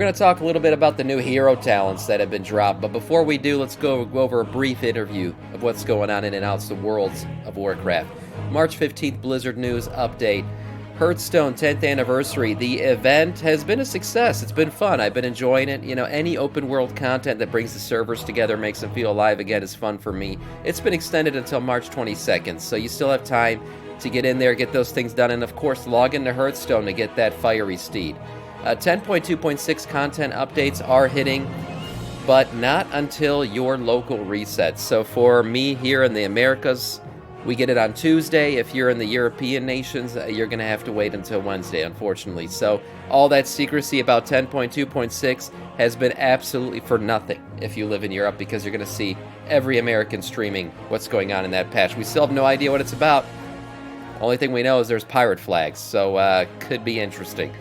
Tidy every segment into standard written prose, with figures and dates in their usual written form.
We're going to talk a little bit about the new hero talents that have been dropped, but before we do, let's go over a brief interview of what's going on in and out the worlds of Warcraft. March 15th Blizzard News update. Hearthstone 10th anniversary. The event has been a success. It's been fun. I've been enjoying it. You know, any open world content that brings the servers together, makes them feel alive again, is fun for me. It's been extended until March 22nd, so you still have time to get in there, get those things done, and of course log into Hearthstone to get that fiery steed. 10.2.6 content updates are hitting, but not until your local resets. So for me here in the Americas, we get it on Tuesday. If you're in the European nations, you're going to have to wait until Wednesday, unfortunately. So all that secrecy about 10.2.6 has been absolutely for nothing if you live in Europe, because you're going to see every American streaming what's going on in that patch. We still have no idea what it's about. Only thing we know is there's pirate flags, so could be interesting.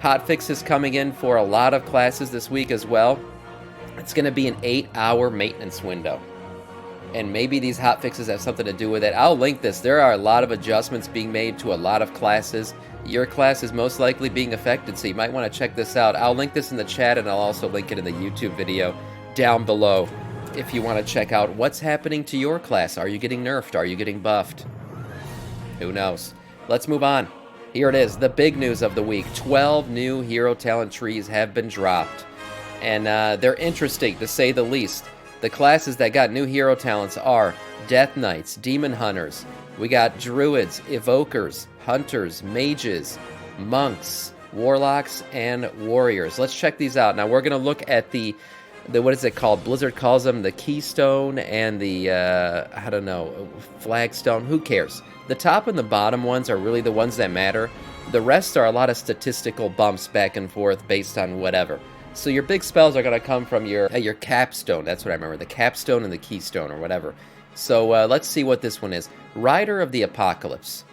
Hotfixes coming in for a lot of classes this week as well. It's going to be an 8-hour maintenance window. And maybe these hotfixes have something to do with it. I'll link this. There are a lot of adjustments being made to a lot of classes. Your class is most likely being affected, so you might want to check this out. I'll link this in the chat, and I'll also link it in the YouTube video down below if you want to check out what's happening to your class. Are you getting nerfed? Are you getting buffed? Who knows? Let's move on. Here it is, the big news of the week. 12 new hero talent trees have been dropped. And they're interesting, to say the least. The classes that got new hero talents are Death Knights, Demon Hunters. We got Druids, Evokers, Hunters, Mages, Monks, Warlocks, and Warriors. Let's check these out. Now we're going to look at the what is it called? Blizzard calls them the Keystone and the, I don't know, Flagstone. Who cares? The top and the bottom ones are really the ones that matter. The rest are a lot of statistical bumps back and forth based on whatever. So your big spells are going to come from your capstone. That's what I remember. The capstone and the keystone or whatever. So let's see what this one is. Rider of the Apocalypse.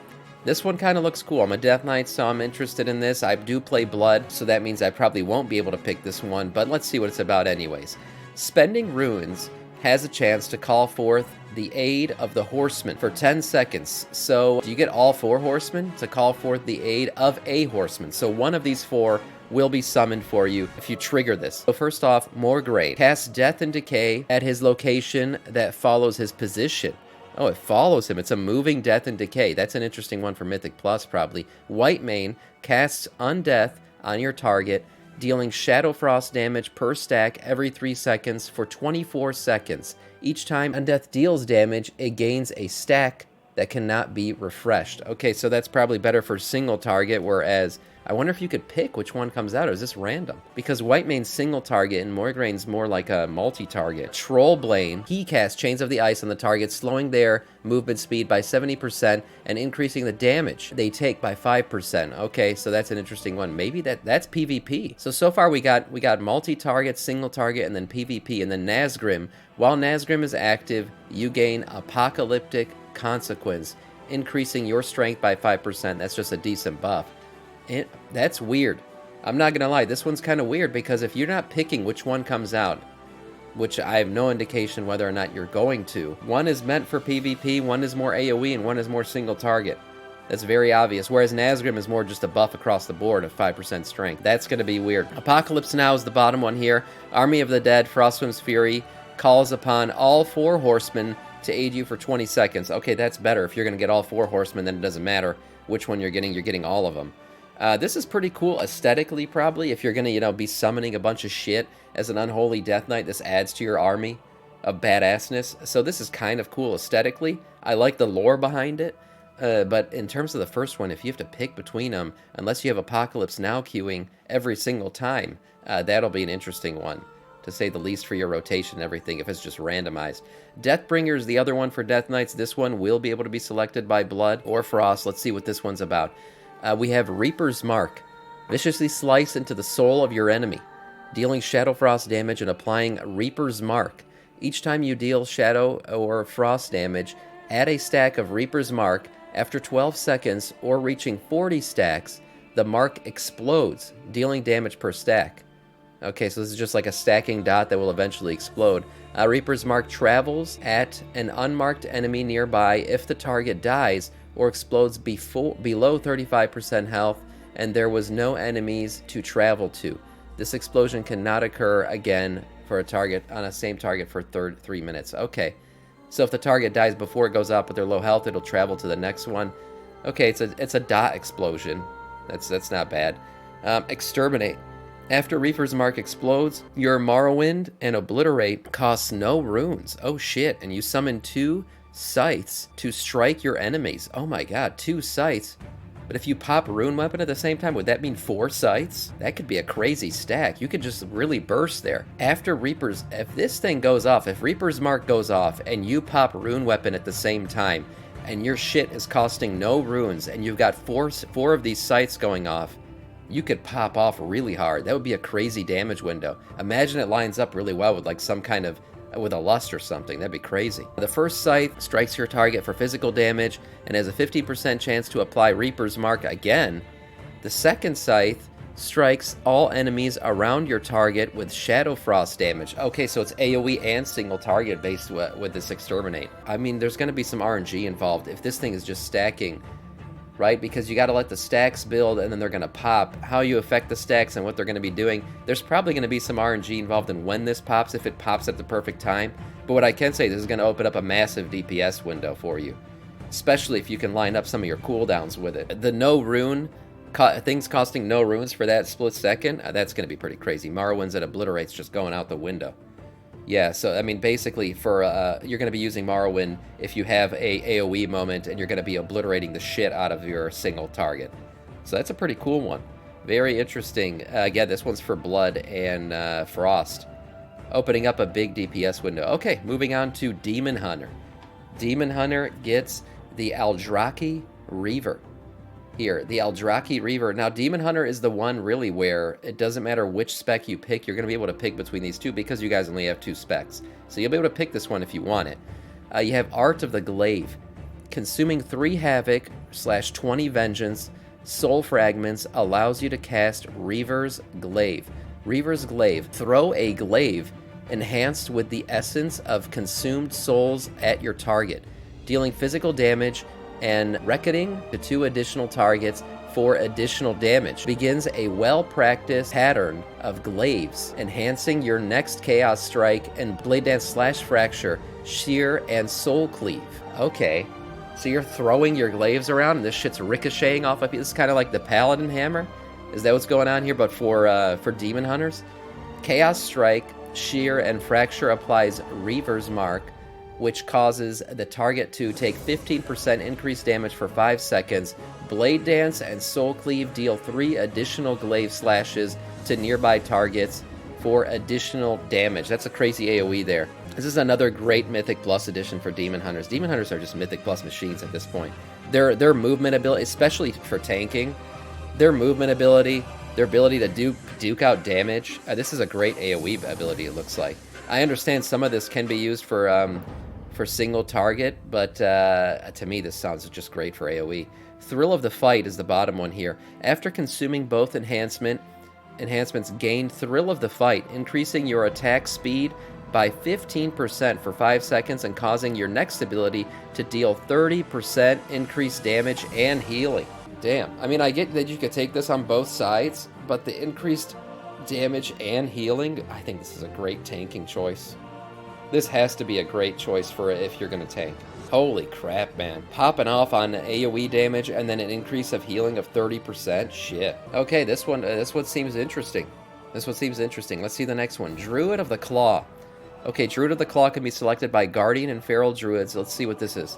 This one kind of looks cool. I'm a Death Knight, so I'm interested in this. I do play Blood, so that means I probably won't be able to pick this one, but let's see what it's about anyways. Spending Runes has a chance to call forth the aid of the Horseman for 10 seconds. So you get all 4 Horsemen to call forth the aid of a Horseman. So one of these 4 will be summoned for you if you trigger this. So first off, Morgraine casts Death and Decay at his location that follows his position. Oh, it follows him. It's a moving Death and Decay. That's an interesting one for Mythic Plus, probably. Whitemane casts Undeath on your target, dealing Shadow Frost damage per stack every 3 seconds for 24 seconds. Each time Undeath deals damage, it gains a stack that cannot be refreshed. Okay, so that's probably better for single target, whereas I wonder if you could pick which one comes out, or is this random? Because Whitemane's single target and Morgraine's more like a multi-target. Trollblade, he casts Chains of the Ice on the target, slowing their movement speed by 70% and increasing the damage they take by 5%. Okay, so that's an interesting one. Maybe that's PvP. So far we got multi-target, single target, and then PvP. And then Nazgrim, while Nazgrim is active, you gain Apocalyptic Consequence, increasing your strength by 5%. That's just a decent buff. That's weird. I'm not gonna lie, this one's kind of weird, because if you're not picking which one comes out, which I have no indication whether or not you're going to, one is meant for PvP, one is more AoE, and one is more single target. That's very obvious, whereas Nazgrim is more just a buff across the board of 5% strength. That's gonna be weird. Apocalypse Now is the bottom one here. Army of the Dead, Frostwind's Fury, calls upon all 4 horsemen to aid you for 20 seconds. Okay, that's better. If you're gonna get all 4 horsemen, then it doesn't matter which one you're getting all of them. This is pretty cool aesthetically, probably. If you're going to, be summoning a bunch of shit as an unholy Death Knight, this adds to your army of badassness. So this is kind of cool aesthetically. I like the lore behind it. But in terms of the first one, if you have to pick between them, unless you have Apocalypse Now queuing every single time, that'll be an interesting one, to say the least, for your rotation and everything, if it's just randomized. Deathbringer is the other one for Death Knights. This one will be able to be selected by Blood or Frost. Let's see what this one's about. We have Reaper's Mark. Viciously slice into the soul of your enemy, dealing Shadow Frost damage and applying Reaper's Mark. Each time you deal Shadow or Frost damage, add a stack of Reaper's Mark. After 12 seconds or reaching 40 stacks, the mark explodes, dealing damage per stack. Okay, so this is just like a stacking dot that will eventually explode. Reaper's Mark travels at an unmarked enemy nearby if the target dies or explodes below 35% health and there was no enemies to travel to. This explosion cannot occur again for a target on a same target for 3 minutes. Okay. So if the target dies before it goes out but they're low health, it'll travel to the next one. Okay, it's a dot explosion. That's not bad. Exterminate. After Reaper's Mark explodes, your Morrowind and Obliterate costs no runes. Oh shit, and you summon 2 scythes to strike your enemies. Oh my god, 2 scythes. But if you pop Rune Weapon at the same time, would that mean 4 scythes? That could be a crazy stack. You could just really burst there. After Reaper's, if this thing goes off, if Reaper's Mark goes off and you pop Rune Weapon at the same time, and your shit is costing no runes, and you've got four of these scythes going off, you could pop off really hard. That would be a crazy damage window. Imagine it lines up really well with like some kind of, with a lust or something. That'd be crazy. The first scythe strikes your target for physical damage and has a 50% chance to apply Reaper's Mark again. The second scythe strikes all enemies around your target with Shadow Frost damage. Okay, so it's AoE and single target based with this Exterminate. I mean, there's going to be some RNG involved if this thing is just stacking, right? Because you got to let the stacks build and then they're going to pop. How you affect the stacks and what they're going to be doing, there's probably going to be some RNG involved in when this pops, if it pops at the perfect time. But what I can say, this is going to open up a massive DPS window for you, especially if you can line up some of your cooldowns with it. The no rune, things costing no runes for that split second, that's going to be pretty crazy. Morrowinds and Obliterate's just going out the window. Yeah, so I mean, basically, for you're going to be using Morrowind if you have a AoE moment, and you're going to be obliterating the shit out of your single target. So that's a pretty cool one. Very interesting. Again, this one's for Blood and Frost, opening up a big DPS window. Okay, moving on to Demon Hunter. Demon Hunter gets the Aldraki Reaver. Here, the Aldraki Reaver. Now, Demon Hunter is the one really where it doesn't matter which spec you pick, you're going to be able to pick between these two because you guys only have 2 specs. So you'll be able to pick this one if you want it. You have Art of the Glaive. Consuming 3 Havoc / 20 Vengeance Soul Fragments allows you to cast Reaver's Glaive. Reaver's Glaive. Throw a glaive enhanced with the essence of consumed souls at your target, dealing physical damage and reckoning to 2 additional targets for additional damage. Begins a well-practiced pattern of glaives, enhancing your next Chaos Strike and Blade Dance / Fracture, Shear, and Soul Cleave. Okay, so you're throwing your glaives around and this shit's ricocheting off of you. This is kind of like the Paladin Hammer. Is that what's going on here, but for Demon Hunters? Chaos Strike, Shear, and Fracture applies Reaver's Mark, which causes the target to take 15% increased damage for 5 seconds. Blade Dance and Soul Cleave deal 3 additional glaive slashes to nearby targets for additional damage. That's a crazy AoE there. This is another great Mythic Plus edition for Demon Hunters. Demon Hunters are just Mythic Plus machines at this point. Their movement ability, especially for tanking, their movement ability, their ability to duke out damage. This is a great AoE ability, it looks like. I understand some of this can be used for single target, but to me this sounds just great for AoE. Thrill of the Fight is the bottom one here. After consuming both enhancements, gain Thrill of the Fight, increasing your attack speed by 15% for 5 seconds and causing your next ability to deal 30% increased damage and healing. Damn, I mean, I get that you could take this on both sides, but the increased damage and healing, I think this is a great tanking choice. This has to be a great choice for if you're going to tank. Holy crap, man. Popping off on AoE damage and then an increase of healing of 30%? Shit. Okay, this one seems interesting. Let's see the next one. Druid of the Claw. Okay, Druid of the Claw can be selected by Guardian and Feral Druids. Let's see what this is.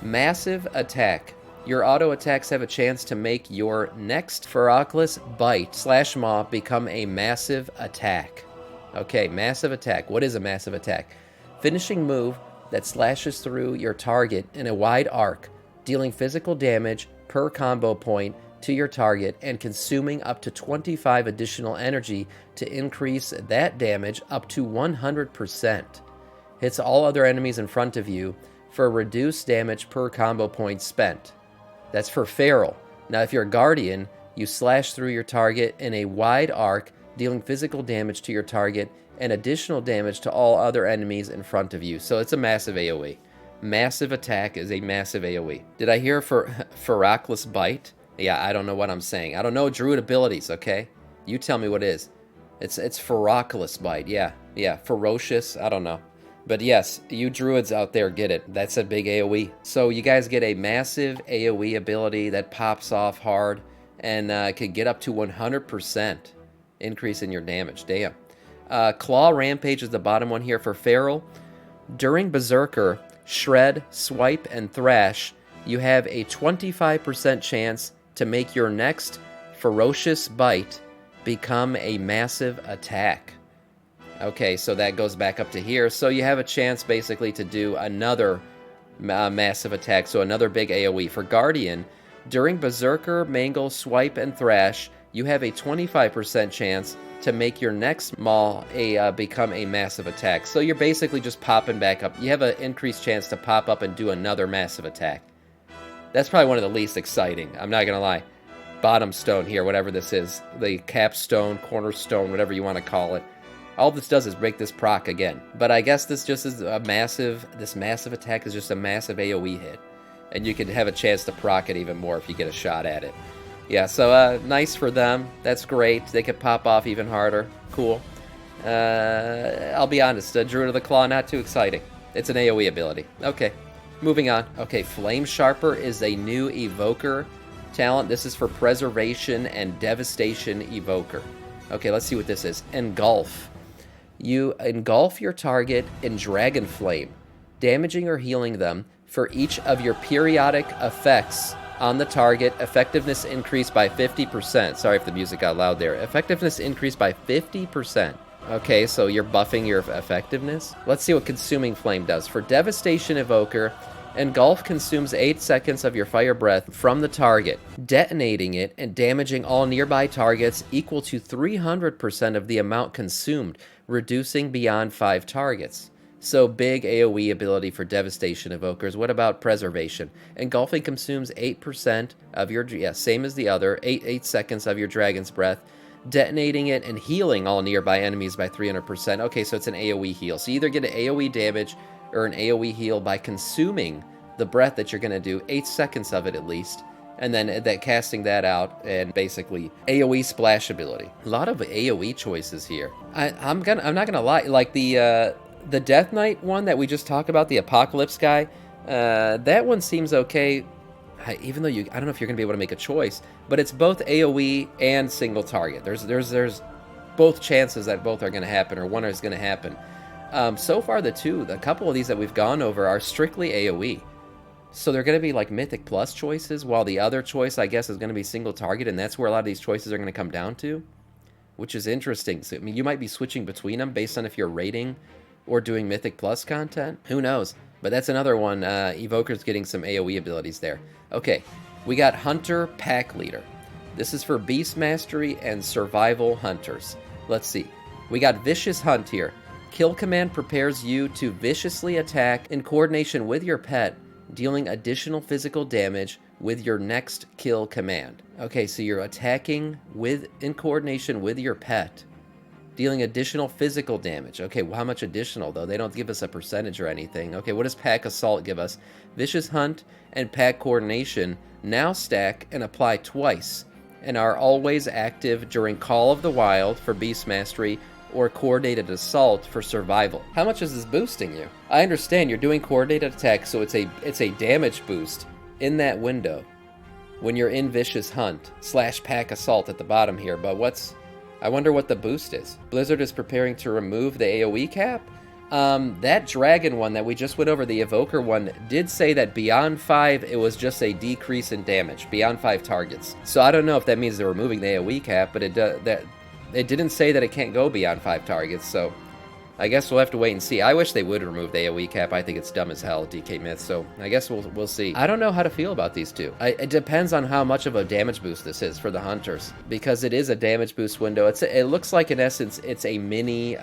Massive Attack. Your auto attacks have a chance to make your next Feroclous Bite / Maw become a massive attack. Okay, massive attack. What is a massive attack? Finishing move that slashes through your target in a wide arc, dealing physical damage per combo point to your target and consuming up to 25 additional energy to increase that damage up to 100%. Hits all other enemies in front of you for reduced damage per combo point spent. That's for Feral. Now if you're a Guardian, you slash through your target in a wide arc, dealing physical damage to your target and additional damage to all other enemies in front of you. So it's a massive AoE. Massive Attack is a massive AoE. Did I hear Feroclous Bite? Yeah, I don't know what I'm saying. I don't know Druid abilities, okay? You tell me what it is. It's Feroclus Bite. Yeah, yeah, ferocious. I don't know. But yes, you druids out there get it. That's a big AoE. So you guys get a massive AoE ability that pops off hard and can get up to 100% increase in your damage. Damn. Claw Rampage is the bottom one here for Feral. During Berserker, Shred, Swipe, and Thrash, you have a 25% chance to make your next Ferocious Bite become a massive attack. Okay, so that goes back up to here. So you have a chance basically to do another massive attack, so another big AoE. For Guardian, during Berserker, Mangle, Swipe, and Thrash, you have a 25% chance to make your next Maul become a massive attack. So you're basically just popping back up. You have an increased chance to pop up and do another massive attack. That's probably one of the least exciting, I'm not going to lie. Bottom stone here, whatever this is. The capstone, cornerstone, whatever you want to call it. All this does is break this proc again. But I guess this just is a massive, this massive attack is just a massive AoE hit. And you can have a chance to proc it even more if you get a shot at it. Yeah, so nice for them. That's great. They could pop off even harder. Cool. I'll be honest, Druid of the Claw, not too exciting. It's an AoE ability. Okay, moving on. Okay, Flame Sharper is a new Evoker talent. This is for Preservation and Devastation Evoker. Okay, let's see what this is. Engulf. You engulf your target in Dragon Flame, damaging or healing them for each of your periodic effects on the target. Effectiveness increased by 50%. Sorry if the music got loud there. Effectiveness increased by 50%. Okay, so you're buffing your effectiveness. Let's see what Consuming Flame does. For Devastation Evoker, Engulf consumes 8 seconds of your fire breath from the target, detonating it and damaging all nearby targets equal to 300% of the amount consumed, reducing beyond 5 targets. So big AoE ability for Devastation Evokers. What about Preservation? Engulfing consumes 8% of your, same as the other, 8 seconds of your Dragon's Breath, detonating it and healing all nearby enemies by 300%. Okay, so it's an AoE heal. So you either get an AoE damage or an AoE heal by consuming the breath that you're going to do, 8 seconds of it at least, and then casting that out, and basically AoE splash ability. A lot of AoE choices here. I'm not gonna lie, like the Death Knight one that we just talked about, the Apocalypse guy, that one seems okay. Even though I don't know if you're gonna be able to make a choice, but it's both AoE and single target. There's both chances that both are gonna happen, or one is gonna happen. So far, a couple of these that we've gone over are strictly AoE. So they're going to be like Mythic Plus choices, while the other choice, I guess, is going to be single target, and that's where a lot of these choices are going to come down to, which is interesting. So, I mean, you might be switching between them based on if you're raiding or doing Mythic Plus content. Who knows? But that's another one. Evoker's getting some AoE abilities there. Okay, we got Hunter Pack Leader. This is for Beast Mastery and Survival Hunters. Let's see. We got Vicious Hunt here. Kill command prepares you to viciously attack in coordination with your pet, dealing additional physical damage with your next kill command. Okay, so you're attacking in coordination with your pet, dealing additional physical damage. Okay, well, how much additional, though? They don't give us a percentage or anything. Okay, what does Pack Assault give us? Vicious Hunt and Pack Coordination now stack and apply twice, and are always active during Call of the Wild for Beast Mastery, or Coordinated Assault for Survival. How much is this boosting you? I understand you're doing coordinated attack, so it's a damage boost in that window when you're in Vicious Hunt / Pack Assault at the bottom here, but I wonder what the boost is. Blizzard is preparing to remove the AoE cap? That Dragon one that we just went over, the Evoker one, did say that beyond 5, it was just a decrease in damage, beyond 5 targets. So I don't know if that means they're removing the AoE cap, but it didn't say that it can't go beyond 5 targets, so I guess we'll have to wait and see. I wish they would remove the AoE cap. I think it's dumb as hell, DK Myth, so I guess we'll see. I don't know how to feel about these two. It depends on how much of a damage boost this is for the Hunters, because it is a damage boost window. It looks like, in essence, it's a mini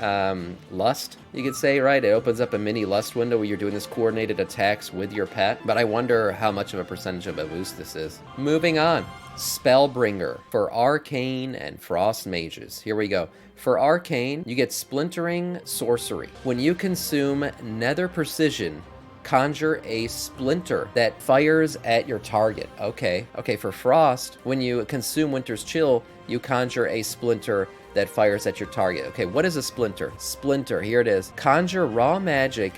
Lust, you could say, right? It opens up a mini Lust window where you're doing this coordinated attacks with your pet, but I wonder how much of a percentage of a boost this is. Moving on. Spellbringer for Arcane and Frost Mages. Here we go. For Arcane, you get Splintering Sorcery. When you consume Nether Precision, conjure a splinter that fires at your target. Okay, for Frost, when you consume Winter's Chill, you conjure a splinter that fires at your target. Okay, what is a splinter? Splinter, here it is. Conjure raw magic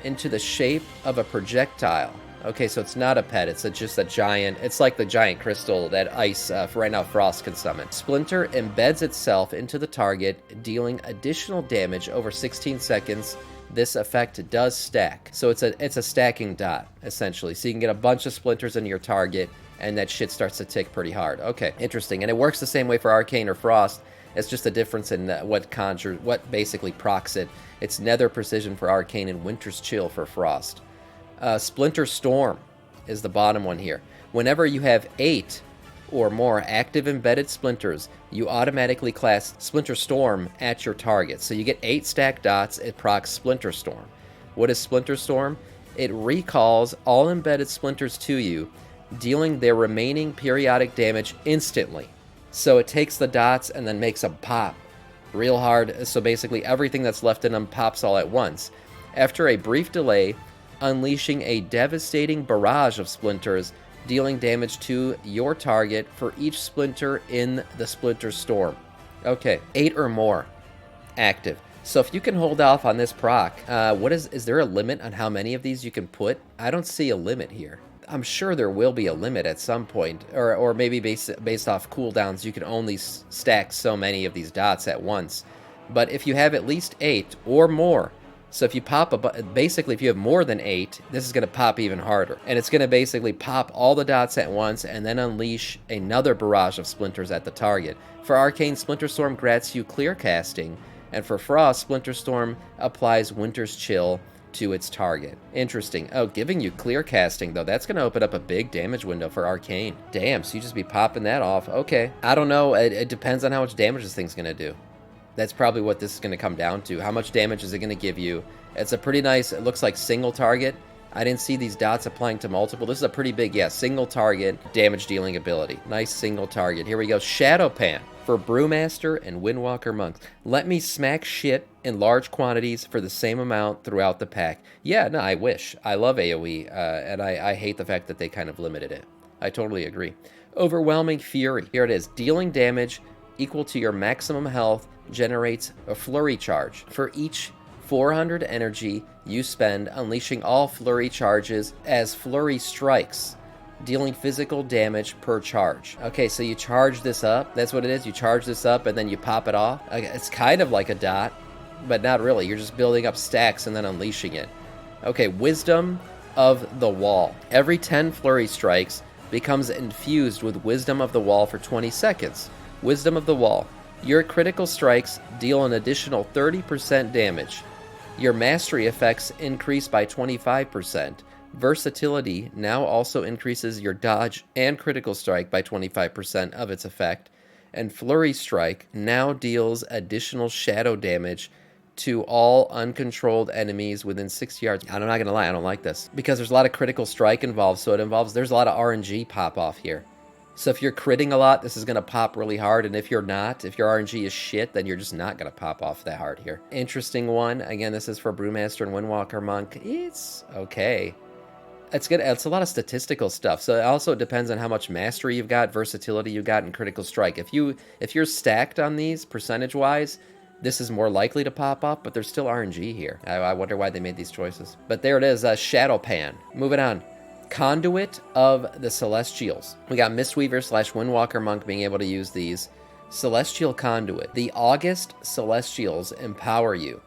into the shape of a projectile. Okay, so it's not a pet, it's just a giant, it's like the giant crystal that Ice, for right now, Frost can summon. Splinter embeds itself into the target, dealing additional damage over 16 seconds. This effect does stack. So it's a stacking dot, essentially. So you can get a bunch of splinters into your target, and that shit starts to tick pretty hard. Okay, interesting. And it works the same way for Arcane or Frost. It's just a difference in what basically procs it. It's Nether Precision for Arcane and Winter's Chill for Frost. Splinter Storm is the bottom one here. Whenever you have 8 or more active embedded splinters, you automatically class Splinter Storm at your target. So you get 8 stacked dots, it procs Splinter Storm. What is Splinter Storm? It recalls all embedded splinters to you, dealing their remaining periodic damage instantly. So it takes the dots and then makes them pop real hard. So basically everything that's left in them pops all at once. After a brief delay, unleashing a devastating barrage of splinters, dealing damage to your target for each splinter in the Splinter Storm. Okay, 8 or more active. So if you can hold off on this proc, is there a limit on how many of these you can put? I don't see a limit here. I'm sure there will be a limit at some point, or maybe based off cooldowns, you can only stack so many of these dots at once. But if you have at least 8 or more, so if you basically if you have more than 8, this is going to pop even harder. And it's going to basically pop all the dots at once and then unleash another barrage of splinters at the target. For Arcane, Splinter Storm grants you clear casting, and for Frost, Splinter Storm applies Winter's Chill to its target. Interesting. Oh, giving you clear casting, though, that's going to open up a big damage window for Arcane. Damn, so you just be popping that off. Okay. I don't know. It depends on how much damage this thing's going to do. That's probably what this is going to come down to. How much damage is it going to give you? It's a pretty nice, it looks like single target. I didn't see these dots applying to multiple. This is a pretty big, single target damage dealing ability. Nice single target. Here we go. Shadow Pan for Brewmaster and Windwalker Monks. Let me smack shit in large quantities for the same amount throughout the pack. Yeah, no, I wish. I love AoE, and I hate the fact that they kind of limited it. I totally agree. Overwhelming Fury. Here it is. Dealing damage equal to your maximum health generates a flurry charge. For each 400 energy you spend, unleashing all flurry charges as flurry strikes, dealing physical damage per charge. Okay, so you charge this up. That's what it is. You charge this up and then you pop it off. It's kind of like a dot, but not really. You're just building up stacks and then unleashing it. Okay, Wisdom of the Wall. Every 10 flurry strikes becomes infused with Wisdom of the Wall for 20 seconds. Wisdom of the Wall. Your critical strikes deal an additional 30% damage. Your mastery effects increase by 25%. Versatility now also increases your dodge and critical strike by 25% of its effect. And Flurry Strike now deals additional shadow damage to all uncontrolled enemies within 6 yards. I'm not going to lie, I don't like this. Because there's a lot of critical strike involved, so there's a lot of RNG pop off here. So if you're critting a lot, this is going to pop really hard. And if you're not, if your RNG is shit, then you're just not going to pop off that hard here. Interesting one. Again, this is for Brewmaster and Windwalker Monk. It's okay. It's good. It's a lot of statistical stuff. So it also depends on how much mastery you've got, versatility you've got, and critical strike. If you're stacked on these percentage-wise, this is more likely to pop up, but there's still RNG here. I wonder why they made these choices. But there it is, Shadow Pan. Moving on. Conduit of the Celestials. We got Mistweaver / Windwalker Monk being able to use these. Celestial Conduit. The August Celestials empower you,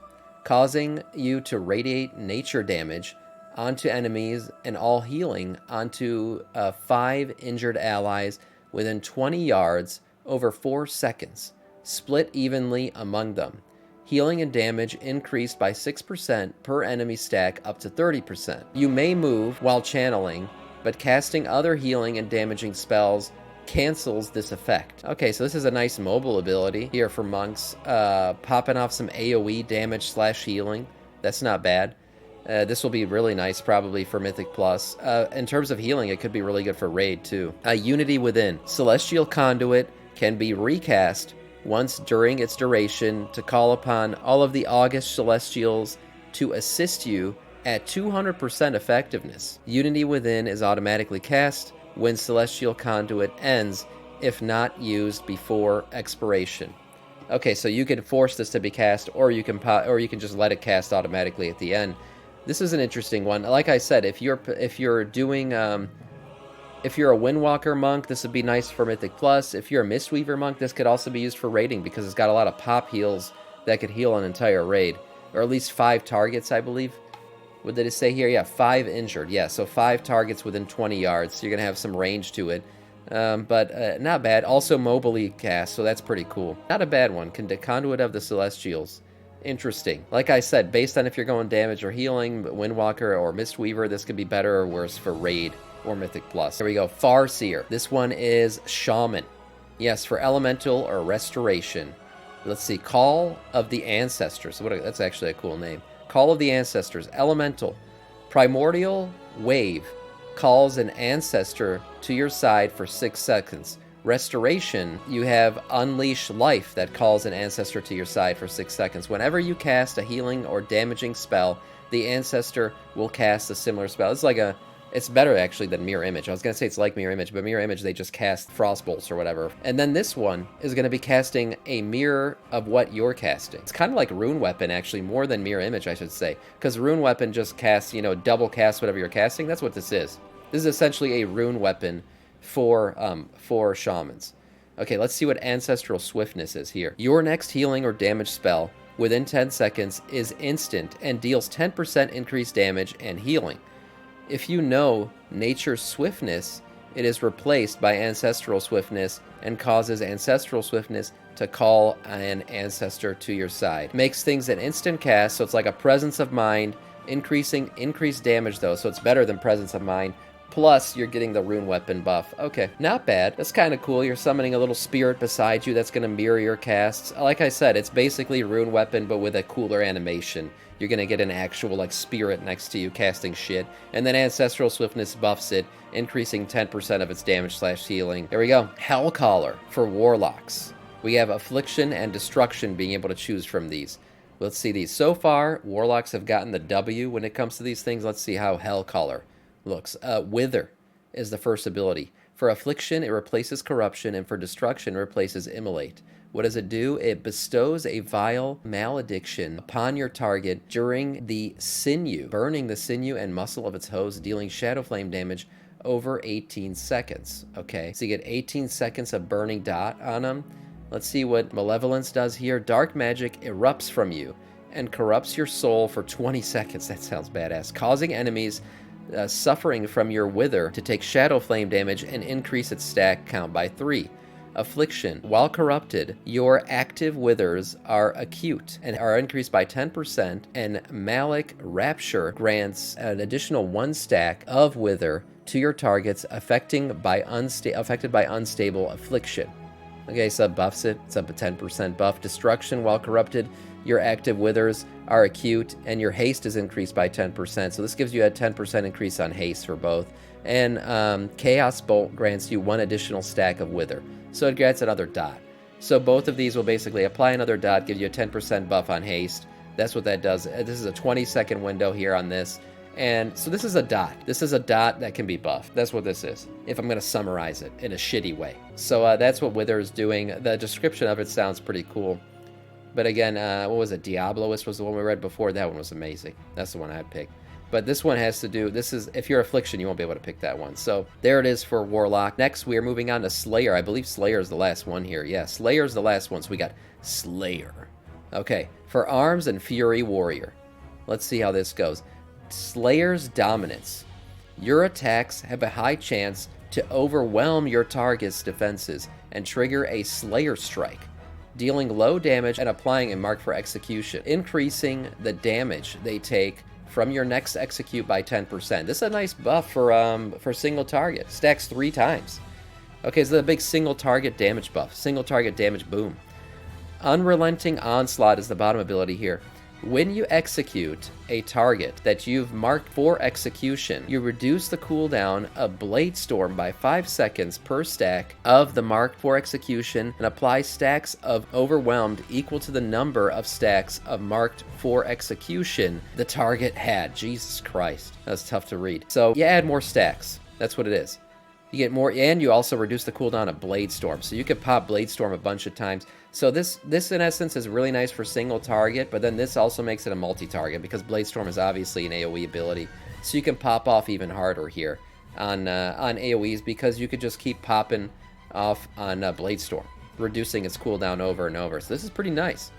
causing you to radiate nature damage onto enemies and all healing onto 5 injured allies within 20 yards over 4 seconds, split evenly among them. Healing and damage increased by 6% per enemy stack up to 30%. You may move while channeling, but casting other healing and damaging spells cancels this effect. Okay, so this is a nice mobile ability here for monks. Popping off some AoE damage / healing. That's not bad. This will be really nice probably for Mythic Plus. In terms of healing, it could be really good for Raid too. Unity Within. Celestial Conduit can be recast once during its duration to call upon all of the August Celestials to assist you at 200% effectiveness. Unity Within is automatically cast when Celestial Conduit ends, if not used before expiration. Okay, so you can force this to be cast, or you can just let it cast automatically at the end. This is an interesting one. Like I said, if you're doing if you're a Windwalker monk, this would be nice for Mythic Plus. If you're a Mistweaver monk, this could also be used for raiding because it's got a lot of pop heals that could heal an entire raid, or at least 5 targets, I believe. What did it say here? Yeah, 5 injured. Yeah, so 5 targets within 20 yards. So you're gonna have some range to it. But not bad. Also mobily cast, so that's pretty cool. Not a bad one. Conduit of the Celestials. Interesting. Like I said, based on if you're going damage or healing, Windwalker or Mistweaver, this could be better or worse for Raid or Mythic Plus. Here we go. Farseer. This one is Shaman. Yes, for Elemental or Restoration. Let's see. Call of the Ancestors. That's actually a cool name. Call of the Ancestors. Elemental. Primordial Wave calls an ancestor to your side for 6 seconds. Restoration, you have Unleash Life that calls an ancestor to your side for 6 seconds. Whenever you cast a healing or damaging spell, the ancestor will cast a similar spell. It's better actually than Mirror Image. I was going to say it's like Mirror Image, but Mirror Image, they just cast Frost Bolts or whatever. And then this one is going to be casting a mirror of what you're casting. It's kind of like Rune Weapon, actually, more than Mirror Image, I should say. Because Rune Weapon just casts, double cast whatever you're casting. That's what this is. This is essentially a Rune Weapon for Shamans. Okay, let's see what Ancestral Swiftness is here. Your next healing or damage spell within 10 seconds is instant and deals 10% increased damage and healing. If you know Nature's Swiftness, it is replaced by Ancestral Swiftness and causes Ancestral Swiftness to call an ancestor to your side. Makes things an instant cast, so it's like a Presence of Mind, increased damage though, so it's better than Presence of Mind. Plus, you're getting the Rune Weapon buff. Okay, not bad. That's kind of cool. You're summoning a little spirit beside you that's going to mirror your casts. Like I said, it's basically Rune Weapon, but with a cooler animation. You're going to get an actual, spirit next to you casting shit. And then Ancestral Swiftness buffs it, increasing 10% of its damage/healing. There we go. Hellcaller for Warlocks. We have Affliction and Destruction being able to choose from these. Let's see these. So far, Warlocks have gotten the W when it comes to these things. Let's see how Hellcaller looks. Wither is the first ability. For Affliction, it replaces Corruption, and for Destruction, it replaces Immolate. What does it do? It bestows a vile malediction upon your target during the sinew, burning the sinew and muscle of its host, dealing Shadow Flame damage over 18 seconds. Okay, so you get 18 seconds of burning dot on them. Let's see what Malevolence does here. Dark magic erupts from you and corrupts your soul for 20 seconds. That sounds badass. Causing enemies suffering from your wither to take Shadow Flame damage and increase its stack count by 3. Affliction. While corrupted, your active withers are acute and are increased by 10%, and Malic Rapture grants an additional 1 stack of wither to your targets affected by unstable affliction. Okay, so it buffs it. It's up a 10% buff. Destruction. While corrupted, your active withers are acute, and your haste is increased by 10%. So this gives you a 10% increase on haste for both. And Chaos Bolt grants you 1 additional stack of wither. So it grants another dot. So both of these will basically apply another dot, give you a 10% buff on haste. That's what that does. This is a 20-second window here on this. And so this is a dot. This is a dot that can be buffed. That's what this is, if I'm going to summarize it in a shitty way. So that's what Wither is doing. The description of it sounds pretty cool. But again, what was it? Diabloist was the one we read before. That one was amazing. That's the one I'd pick. But this one has to do, if you're Affliction, you won't be able to pick that one. So there it is for Warlock. Next, we are moving on to Slayer. I believe Slayer is the last one here. Yeah, Slayer is the last one. So we got Slayer. Okay, for Arms and Fury Warrior. Let's see how this goes. Slayer's Dominance. Your attacks have a high chance to overwhelm your target's defenses and trigger a Slayer Strike, dealing low damage and applying a mark for execution, increasing the damage they take from your next execute by 10%. This is a nice buff for single target. Stacks 3 times. Okay, so the big single target damage buff. Single target damage boom. Unrelenting Onslaught is the bottom ability here. When you execute a target that you've marked for execution, you reduce the cooldown of Blade Storm by 5 seconds per stack of the marked for execution and apply stacks of Overwhelmed equal to the number of stacks of marked for execution the target had. Jesus Christ. That's tough to read. So you add more stacks. That's what it is. You get more, and you also reduce the cooldown of Blade Storm. So you could pop Blade Storm a bunch of times. So this in essence is really nice for single target, but then this also makes it a multi-target because Bladestorm is obviously an AoE ability. So you can pop off even harder here on AoEs because you could just keep popping off on Bladestorm, reducing its cooldown over and over. So this is pretty nice.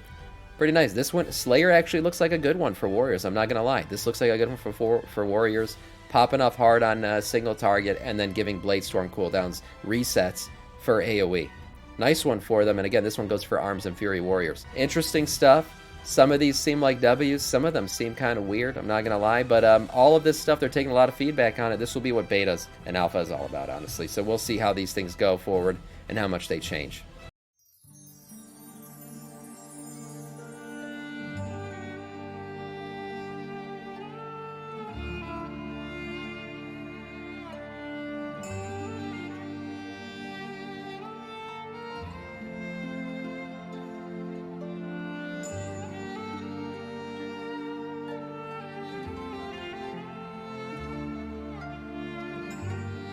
Pretty nice. This one, Slayer actually looks like a good one for Warriors. I'm not going to lie. This looks like a good one for Warriors. Popping off hard on single target and then giving Bladestorm cooldowns resets for AoE. Nice one for them, and again, this one goes for Arms and Fury Warriors. Interesting stuff. Some of these seem like W's, some of them seem kind of weird, I'm not going to lie, but all of this stuff, they're taking a lot of feedback on it. This will be what betas and alpha is all about, honestly. So we'll see how these things go forward and how much they change.